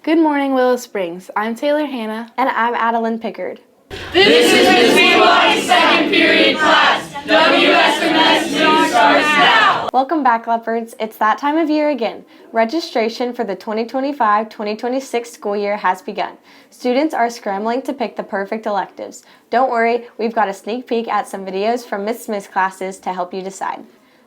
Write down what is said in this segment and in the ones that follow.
Good morning, Willow Springs. I'm Taylor Hanna. And I'm Adeline Pickard. This is Ms. Peabody's second period class. WSMS News starts now. Welcome back, Leopards. It's that time of year again. Registration for the 2025-2026 school year has begun. Students are scrambling to pick the perfect electives. Don't worry, we've got a sneak peek at some videos from Ms. Smith's classes to help you decide.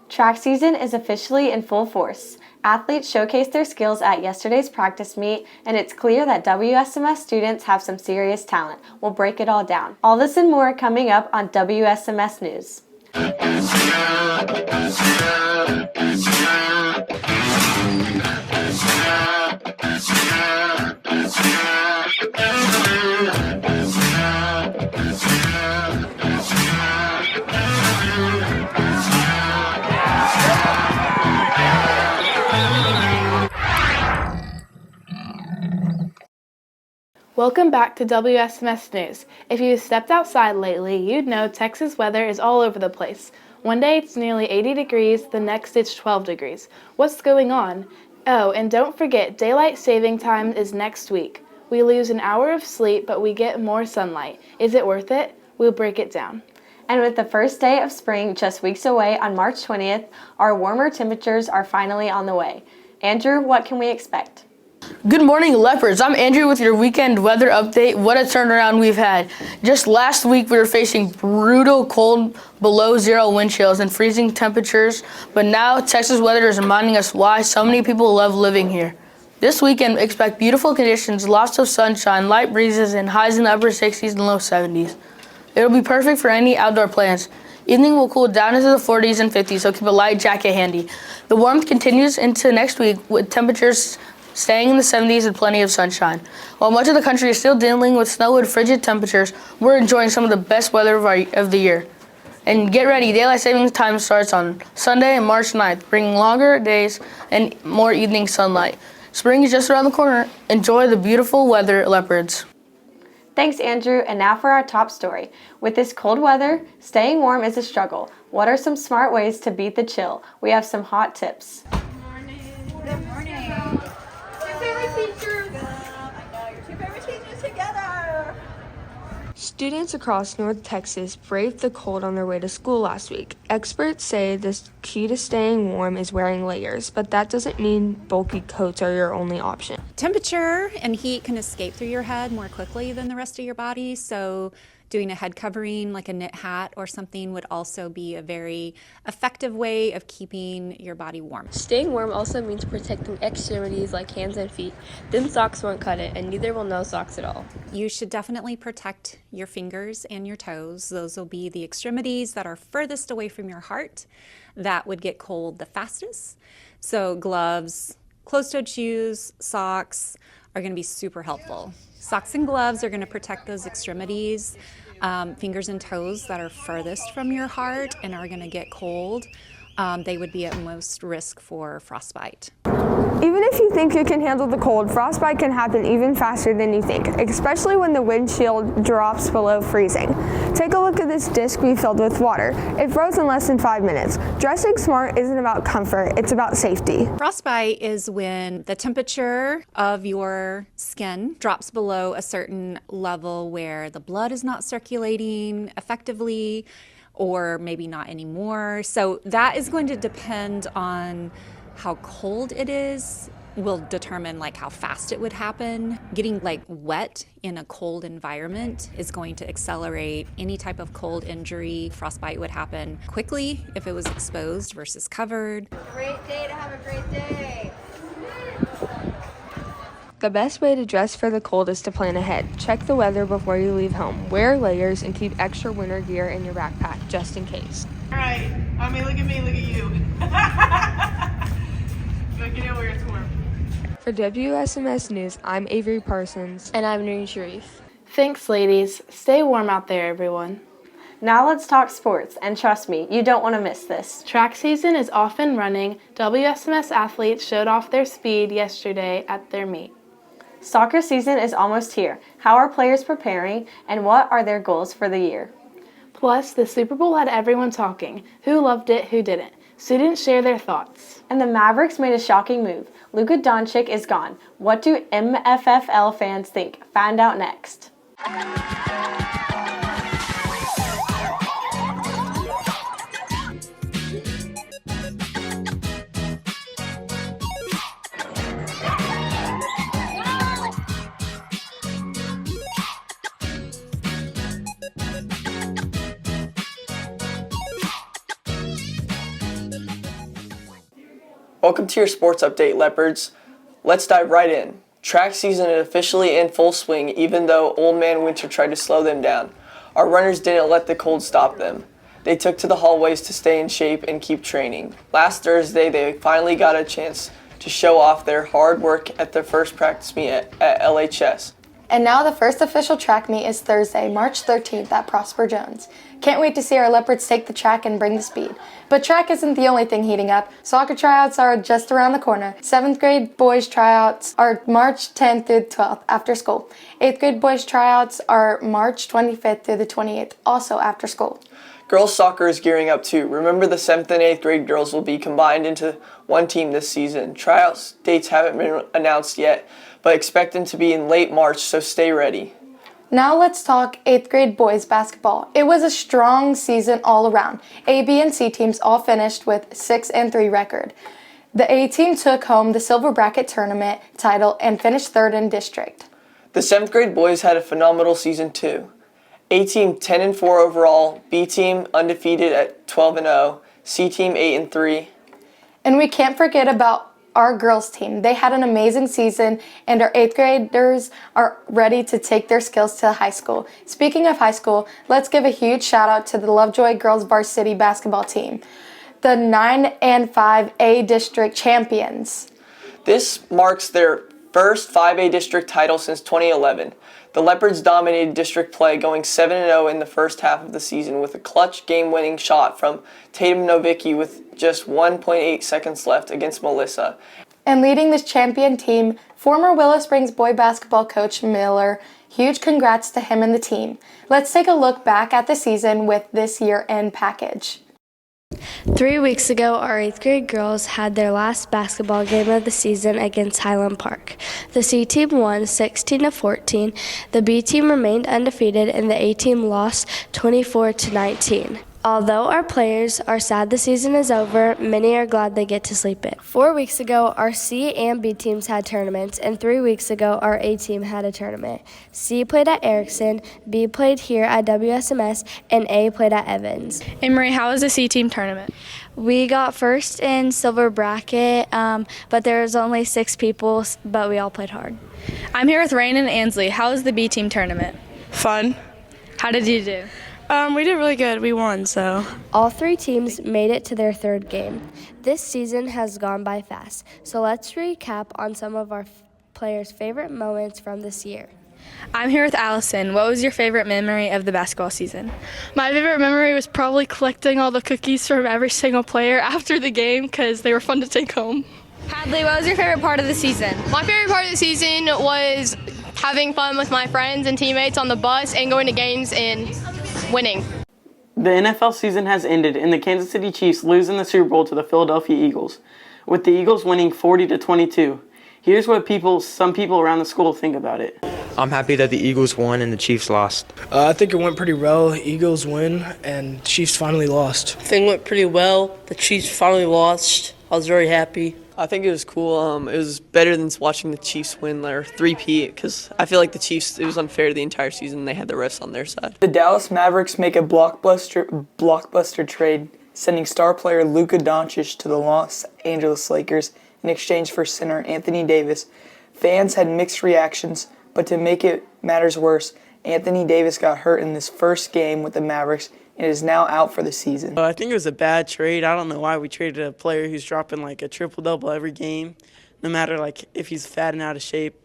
Track season is officially in full force. Athletes showcased their skills at yesterday's practice meet, and it's clear that WSMS students have some serious talent. We'll break it all down. All this and more coming up on WSMS News. Welcome back to WSMS News. If you stepped outside lately, you'd know Texas weather is all over the place. One day it's nearly 80 degrees, the next it's 12 degrees. What's going on? Oh, and don't forget, daylight saving time is next week. We lose an hour of sleep, but we get more sunlight. Is it worth it? We'll break it down. And with the first day of spring just weeks away on March 20th, our warmer temperatures are finally on the way. Andrew, what can we expect? Good morning, Leopards. I'm Andrew with your weekend weather update. What a turnaround we've had. Just last week, we were facing brutal cold, below zero wind chills and freezing temperatures, but now Texas weather is reminding us why so many people love living here. This weekend, expect beautiful conditions, lots of sunshine, light breezes, and highs in the upper 60s and low 70s. It'll be perfect for any outdoor plans. Evening will cool down into the 40s and 50s, so keep a light jacket handy. The warmth continues into next week with temperatures staying in the 70s and plenty of sunshine. While much of the country is still dealing with snow and frigid temperatures, we're enjoying some of the best weather of the year. And get ready, daylight savings time starts on Sunday, March 9th, bringing longer days and more evening sunlight. Spring is just around the corner. Enjoy the beautiful weather, Leopards. Thanks, Andrew. And now for our top story. With this cold weather, staying warm is a struggle. What are some smart ways to beat the chill? We have some hot tips. Good morning. Students across North Texas braved the cold on their way to school last week. Experts say the key to staying warm is wearing layers, but that doesn't mean bulky coats are your only option. Temperature and heat can escape through your head more quickly than the rest of your body, so doing a head covering like a knit hat or something would also be a very effective way of keeping your body warm. Staying warm also means protecting extremities like hands and feet. Thin socks won't cut it, and neither will no socks at all. You should definitely protect your fingers and your toes. Those will be the extremities that are furthest away from your heart that would get cold the fastest. So gloves, closed-toed shoes, socks are going to be super helpful. Socks and gloves are going to protect those extremities, fingers and toes that are furthest from your heart and are going to get cold. They would be at most risk for frostbite. Even if you think you can handle the cold, frostbite can happen even faster than you think, especially when the wind chill drops below freezing. Take a look at this disc we filled with water. It froze in less than 5 minutes. Dressing smart isn't about comfort, it's about safety. Frostbite is when the temperature of your skin drops below a certain level where the blood is not circulating effectively, or maybe not anymore. So that is going to depend on how cold it is, will determine like how fast it would happen. Getting like wet in a cold environment is going to accelerate any type of cold injury. Frostbite would happen quickly if it was exposed versus covered. Great day to have a great day. The best way to dress for the cold is to plan ahead. Check the weather before you leave home. Wear layers and keep extra winter gear in your backpack just in case. All right. I mean, look at me, look at you. But get it where it's warm. For WSMS News, I'm Avery Parsons. And I'm Nureen Sharif. Thanks, ladies. Stay warm out there, everyone. Now let's talk sports, and trust me, you don't want to miss this. Track season is off and running. WSMS athletes showed off their speed yesterday at their meet. Soccer season is almost here. How are players preparing, and what are their goals for the year? Plus, the Super Bowl had everyone talking. Who loved it, who didn't? Students share their thoughts. And the Mavericks made a shocking move. Luka Doncic is gone. What do MFFL fans think? Find out next. Welcome to your sports update, Leopards. Let's dive right in. Track season is officially in full swing, even though Old Man Winter tried to slow them down. Our runners didn't let the cold stop them. They took to the hallways to stay in shape and keep training. Last Thursday, they finally got a chance to show off their hard work at their first practice meet at LHS. And now the first official track meet is Thursday, March 13th at Prosper Jones. Can't wait to see our Leopards take the track and bring the speed. But track isn't the only thing heating up. Soccer tryouts are just around the corner. 7th grade boys tryouts are March 10th through 12th after school. 8th grade boys tryouts are March 25th through the 28th, also after school. Girls soccer is gearing up too. Remember, the 7th and 8th grade girls will be combined into one team this season. Tryouts dates haven't been announced yet, but expect them to be in late March, so stay ready. Now let's talk 8th grade boys basketball. It was a strong season all around. A, B, and C teams all finished with 6-3 record. The A team took home the Silver Bracket Tournament title and finished 3rd in district. The 7th grade boys had a phenomenal season too. A team 10-4 overall, B team undefeated at 12-0, C team 8-3. And we can't forget about our girls team. They had an amazing season, and our 8th graders are ready to take their skills to high school. Speaking of high school, let's give a huge shout out to the Lovejoy girls varsity basketball team, the 9-5 A district champions. This marks their first 5A district title since 2011. The Leopards dominated district play, going 7-0 in the first half of the season with a clutch game-winning shot from Tatum Novicki with just 1.8 seconds left against Melissa. And leading this champion team, former Willow Springs boy basketball coach Miller. Huge congrats to him and the team. Let's take a look back at the season with this year-end package. 3 weeks ago, our 8th grade girls had their last basketball game of the season against Highland Park. The C team won 16-14, the B team remained undefeated, and the A team lost 24-19. Although our players are sad the season is over, many are glad they get to sleep in. 4 weeks ago, our C and B teams had tournaments, and 3 weeks ago, our A team had a tournament. C played at Erickson, B played here at WSMS, and A played at Evans. And Marie, how was the C team tournament? We got first in Silver Bracket, but there was only 6 people, but we all played hard. I'm here with Rain and Ansley. How was the B team tournament? Fun. How did you do? We did really good. We won, so. All 3 teams made it to their 3rd game. This season has gone by fast, so let's recap on some of our players' favorite moments from this year. I'm here with Allison. What was your favorite memory of the basketball season? My favorite memory was probably collecting all the cookies from every single player after the game because they were fun to take home. Hadley, what was your favorite part of the season? My favorite part of the season was having fun with my friends and teammates on the bus and going to games and winning. The NFL season has ended and the Kansas City Chiefs lose in the Super Bowl to the Philadelphia Eagles, with the Eagles winning 40-22. Here's what some people around the school think about it. I'm happy that the Eagles won and the Chiefs lost. I think it went pretty well. Eagles win and Chiefs finally lost. I think it went pretty well. The Chiefs finally lost. I was very happy. I think it was cool. It was better than watching the Chiefs win their 3-peat because I feel like the Chiefs, it was unfair the entire season. They had the refs on their side. The Dallas Mavericks make a blockbuster trade, sending star player Luka Doncic to the Los Angeles Lakers in exchange for center Anthony Davis. Fans had mixed reactions, but to make it matters worse, Anthony Davis got hurt in this first game with the Mavericks and is now out for the season. I think it was a bad trade. I don't know why we traded a player who's dropping like a triple-double every game, no matter like if he's fat and out of shape.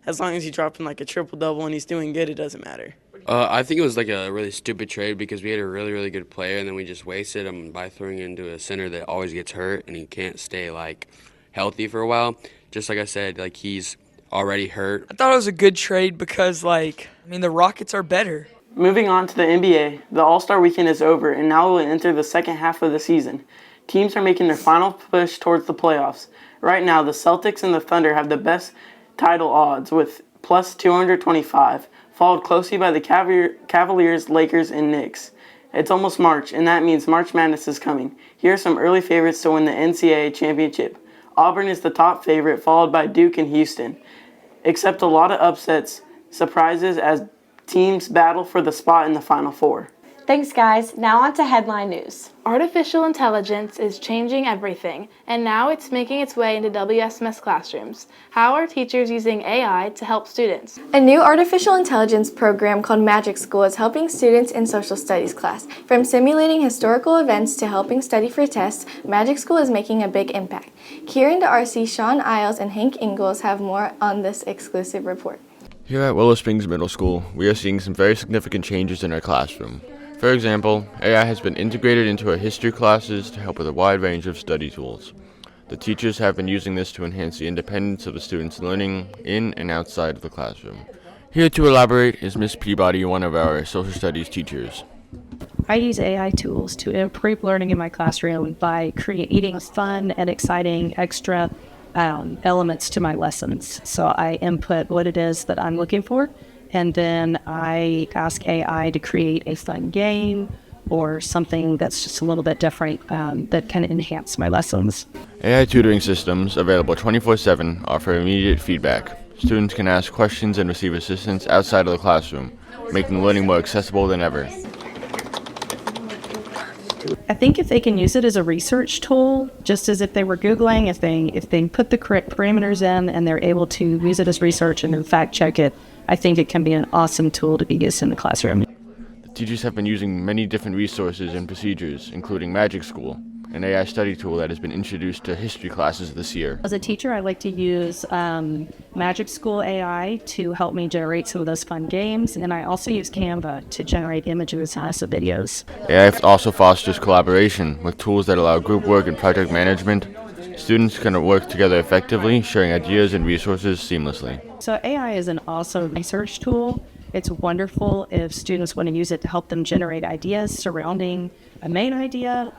As long as he's dropping like a triple-double and he's doing good, it doesn't matter. I think it was like a really stupid trade because we had a really, really good player and then we just wasted him by throwing him into a center that always gets hurt and he can't stay like healthy for a while. Just like I said, like he's already hurt. I thought it was a good trade because the Rockets are better. Moving on to the NBA, the All-Star weekend is over and now we'll enter the second half of the season. Teams are making their final push towards the playoffs. Right now, the Celtics and the Thunder have the best title odds with plus 225, followed closely by the Cavaliers, Lakers, and Knicks. It's almost March, and that means March Madness is coming. Here are some early favorites to win the NCAA championship. Auburn is the top favorite, followed by Duke and Houston. Except a lot of upsets, surprises as teams battle for the spot in the Final Four. Thanks, guys. Now on to headline news. Artificial intelligence is changing everything, and now it's making its way into WSMS classrooms. How are teachers using AI to help students? A new artificial intelligence program called Magic School is helping students in social studies class. From simulating historical events to helping study for tests, Magic School is making a big impact. Kieran D'Arcy, Sean Isles, and Hank Ingalls have more on this exclusive report. Here at Willow Springs Middle School, we are seeing some very significant changes in our classroom. For example, AI has been integrated into our history classes to help with a wide range of study tools. The teachers have been using this to enhance the independence of the students' learning in and outside of the classroom. Here to elaborate is Miss Peabody, one of our social studies teachers. I use AI tools to improve learning in my classroom by creating fun and exciting extra elements to my lessons. So I input what it is that I'm looking for, and then I ask AI to create a fun game or something that's just a little bit different that can enhance my lessons. AI tutoring systems available 24/7 offer immediate feedback. Students can ask questions and receive assistance outside of the classroom, making learning more accessible than ever. I think if they can use it as a research tool, just as if they were Googling, if they put the correct parameters in and they're able to use it as research and then fact check it, I think it can be an awesome tool to be used in the classroom. The teachers have been using many different resources and procedures, including Magic School, an AI study tool that has been introduced to history classes this year. As a teacher, I like to use Magic School AI to help me generate some of those fun games, and I also use Canva to generate images and also videos. AI also fosters collaboration with tools that allow group work and project management. Students can work together effectively, sharing ideas and resources seamlessly. So AI is an awesome research tool. It's wonderful if students want to use it to help them generate ideas surrounding a main idea.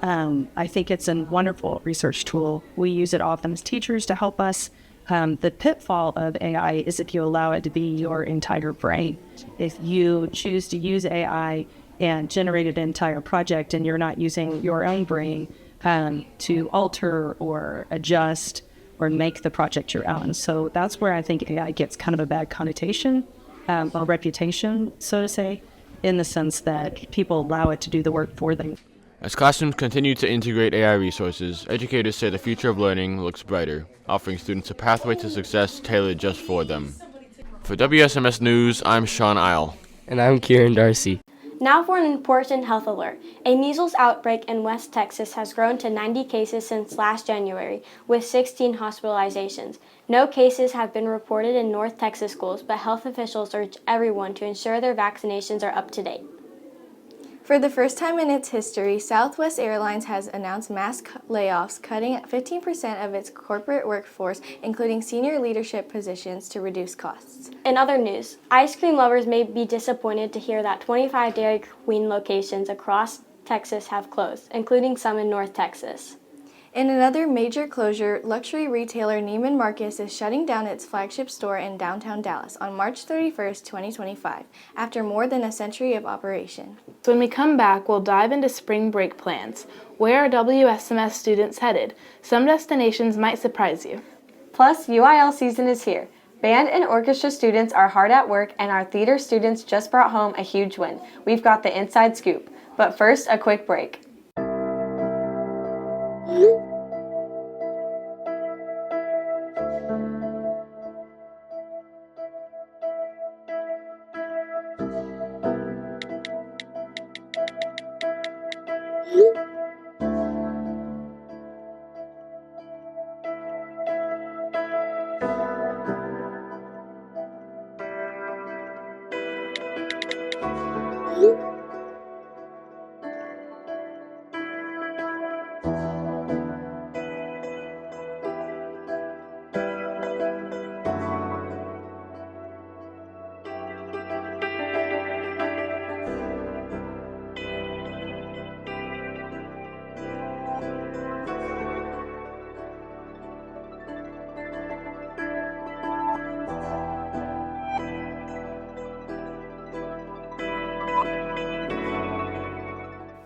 I think it's a wonderful research tool. We use it often as teachers to help us. The pitfall of AI is if you allow it to be your entire brain. If you choose to use AI and generate an entire project and you're not using your own brain to alter or adjust or make the project your own. So that's where I think AI gets kind of a bad connotation, a reputation, so to say, in the sense that people allow it to do the work for them. As classrooms continue to integrate AI resources, educators say the future of learning looks brighter, offering students a pathway to success tailored just for them. For WSMS News, I'm Sean Isle. And I'm Kieran D'Arcy. Now for an important health alert. A measles outbreak in West Texas has grown to 90 cases since last January, with 16 hospitalizations. No cases have been reported in North Texas schools, but health officials urge everyone to ensure their vaccinations are up to date. For the first time in its history, Southwest Airlines has announced mass layoffs, cutting 15% of its corporate workforce, including senior leadership positions, to reduce costs. In other news, ice cream lovers may be disappointed to hear that 25 Dairy Queen locations across Texas have closed, including some in North Texas. In another major closure, luxury retailer Neiman Marcus is shutting down its flagship store in downtown Dallas on March 31st, 2025, after more than a century of operation. So when we come back, we'll dive into spring break plans. Where are WSMS students headed? Some destinations might surprise you. Plus, UIL season is here. Band and orchestra students are hard at work, and our theater students just brought home a huge win. We've got the inside scoop. But first, a quick break.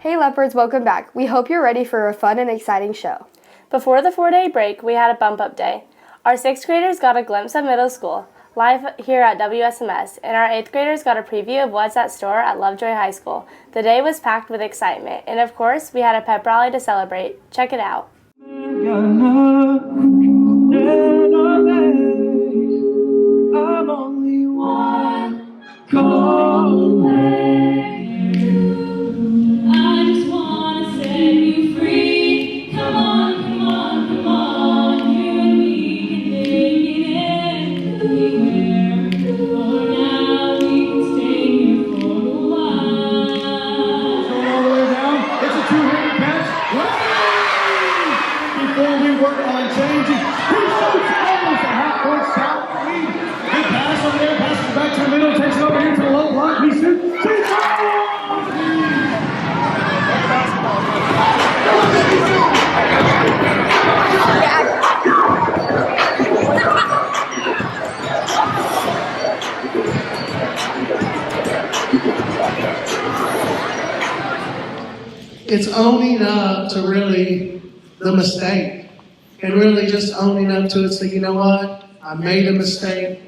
Hey Leopards, welcome back. We hope you're ready for a fun and exciting show. Before the 4-day break, we had a bump-up day. Our 6th graders got a glimpse of middle school, live here at WSMS, and our 8th graders got a preview of what's at store at Lovejoy High School. The day was packed with excitement, and of course, we had a pep rally to celebrate. Check it out. I'm only one call away. I just wanna set you free. Come on, come on, come on. You and me can make it anywhere. For now, we can stay here for a while. Going all the way down. It's a two-handed pass. Before we work on changing. He shoots almost a half-court shot. Good pass over there. Passes back to the middle. Takes it over here to the low block. He shoots. It's owning up to really the mistake and really just owning up to it. So you know what? I made a mistake.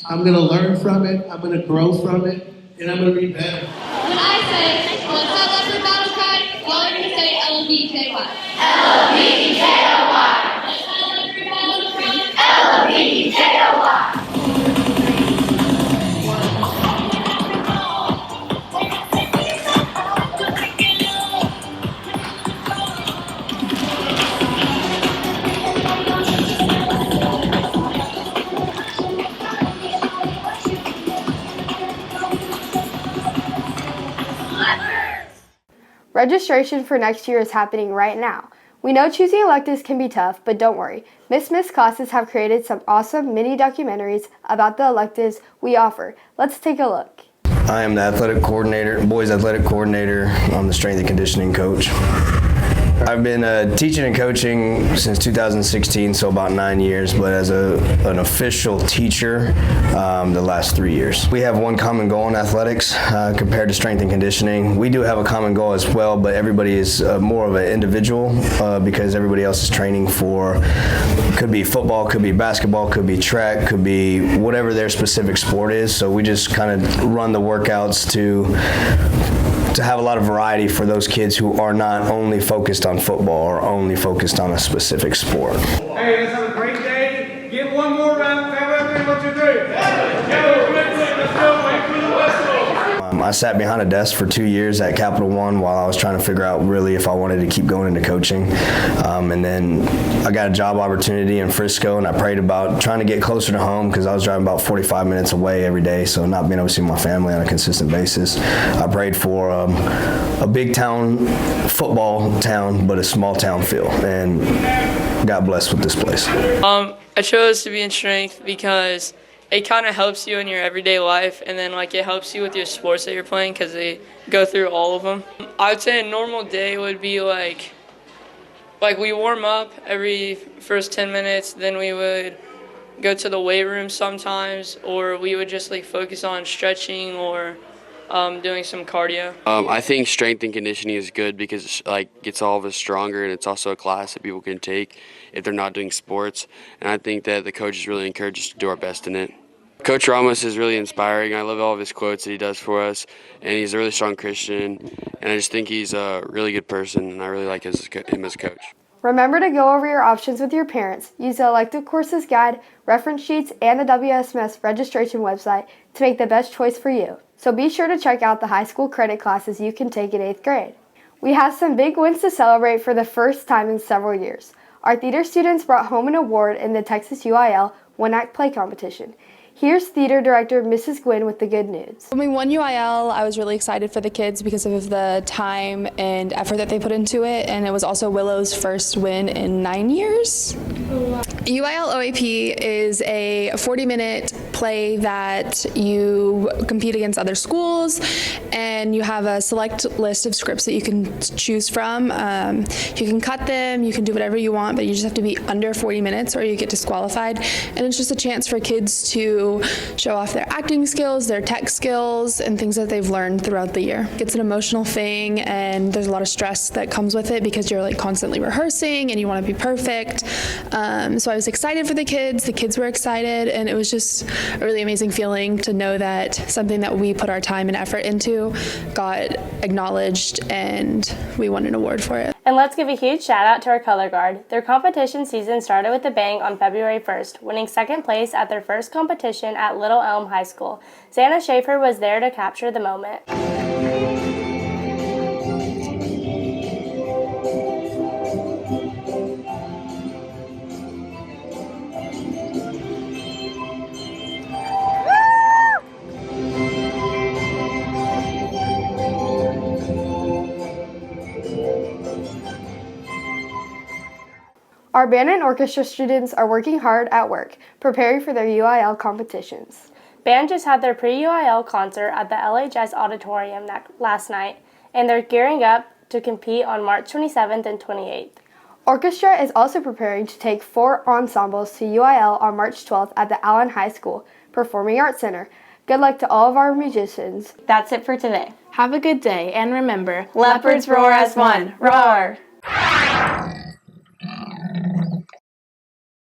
I'm going to learn from it. I'm going to grow from it. And I'm going to be better. When I say, let's have Leopard Battle Cry, y'all are going to say LBKY. LBKY. Let's have Leopard Battle Cry. LBKY. Registration for next year is happening right now. We know choosing electives can be tough, but don't worry. Miss classes have created some awesome mini documentaries about the electives we offer. Let's take a look. I am the athletic coordinator, boys athletic coordinator. I'm the strength and conditioning coach. I've been teaching and coaching since 2016, so about 9 years, but as an official teacher, the last 3 years. We have one common goal in athletics compared to strength and conditioning. We do have a common goal as well, but everybody is more of an individual because everybody else is training for, could be football, could be basketball, could be track, could be whatever their specific sport is. So we just kind of run the workouts to have a lot of variety for those kids who are not only focused on football or only focused on a specific sport. Hey, let's have a great day. Give one more round. Everybody, what you do? Let's go. Wait for the whistle. I sat behind a desk for 2 years at Capital One while I was trying to figure out really if I wanted to keep going into coaching. And then I got a job opportunity in Frisco, and I prayed about trying to get closer to home because I was driving about 45 minutes away every day, so not being able to see my family on a consistent basis. I prayed for a big town football town, but a small town feel, and got blessed with this place. I chose to be in strength because it kind of helps you in your everyday life, and then like it helps you with your sports that you're playing because they go through all of them. I would say a normal day would be like we warm up every first 10 minutes, then we would go to the weight room sometimes, or we would just like focus on stretching or doing some cardio. I think strength and conditioning is good because it gets all of us stronger, and it's also a class that people can take if they're not doing sports. And I think that the coaches really encourage us to do our best in it. Coach Ramos is really inspiring. I love all of his quotes that he does for us, and he's a really strong Christian, and I just think he's a really good person, and I really like him as a coach. Remember to go over your options with your parents. Use the elective courses guide, reference sheets, and the WSMS registration website to make the best choice for you. So be sure to check out the high school credit classes you can take in 8th grade. We have some big wins to celebrate for the first time in several years. Our theater students brought home an award in the Texas UIL one-act play competition. Here's theater director Mrs. Gwynn with the good news. When we won UIL, I was really excited for the kids because of the time and effort that they put into it, and it was also Willow's first win in 9 years. UIL OAP is a 40-minute play that you compete against other schools, and you have a select list of scripts that you can choose from. You can cut them, you can do whatever you want, but you just have to be under 40 minutes or you get disqualified. And it's just a chance for kids to show off their acting skills, their tech skills, and things that they've learned throughout the year. It's an emotional thing, and there's a lot of stress that comes with it because you're like constantly rehearsing and you want to be perfect. So I was excited for the kids were excited, and it was just a really amazing feeling to know that something that we put our time and effort into got acknowledged and we won an award for it. And let's give a huge shout out to our color guard. Their competition season started with a bang on February 1st, winning second place at their first competition at Little Elm High School. Xana Schaefer was there to capture the moment. Our band and orchestra students are working hard at work, preparing for their UIL competitions. Band just had their pre-UIL concert at the LHS Auditorium last night, and they're gearing up to compete on March 27th and 28th. Orchestra is also preparing to take 4 ensembles to UIL on March 12th at the Allen High School Performing Arts Center. Good luck to all of our musicians. That's it for today. Have a good day, and remember, Leopards roar as one. Roar!